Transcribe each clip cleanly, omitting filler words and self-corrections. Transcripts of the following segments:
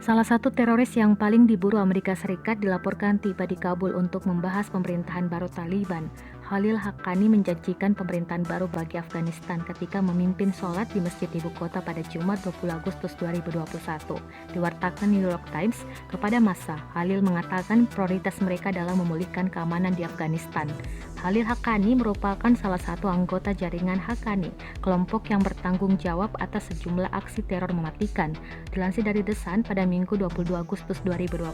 Salah satu teroris yang paling diburu Amerika Serikat dilaporkan tiba di Kabul untuk membahas pemerintahan baru Taliban. Khalil Haqqani menjanjikan pemerintahan baru bagi Afghanistan ketika memimpin sholat di masjid ibu kota pada Jumat 20 Agustus 2021. Diwartakan New York Times kepada massa, Khalil mengatakan prioritas mereka adalah memulihkan keamanan di Afghanistan. Khalil Haqqani merupakan salah satu anggota jaringan Haqqani, kelompok yang bertanggung jawab atas sejumlah aksi teror mematikan. Dilansir dari The Sun, pada Minggu 22 Agustus 2021,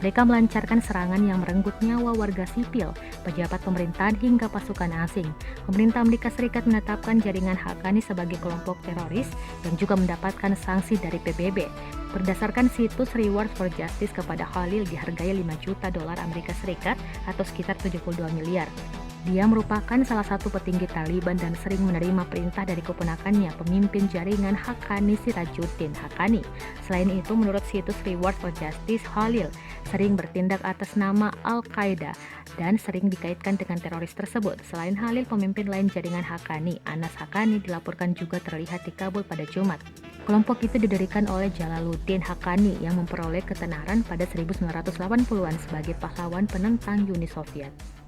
mereka melancarkan serangan yang merenggut nyawa warga sipil, pejabat pemerintahan hingga pasukan asing. Pemerintah Amerika Serikat menetapkan jaringan Haqqani sebagai kelompok teroris yang juga mendapatkan sanksi dari PBB. Berdasarkan situs Reward for Justice, kepada Khalil dihargai 5 juta dolar Amerika Serikat atau sekitar 72 miliar. Dia merupakan salah satu petinggi Taliban dan sering menerima perintah dari keponakannya, pemimpin jaringan Haqqani Sirajuddin Haqqani. Selain itu, menurut situs Reward for Justice, Khalil sering bertindak atas nama Al-Qaeda dan sering dikaitkan dengan teroris tersebut. Selain Khalil, pemimpin lain jaringan Haqqani, Anas Haqqani, dilaporkan juga terlihat di Kabul pada Jumat. Kelompok itu didirikan oleh Jalaluddin Haqqani yang memperoleh ketenaran pada 1980-an sebagai pahlawan penentang Uni Soviet.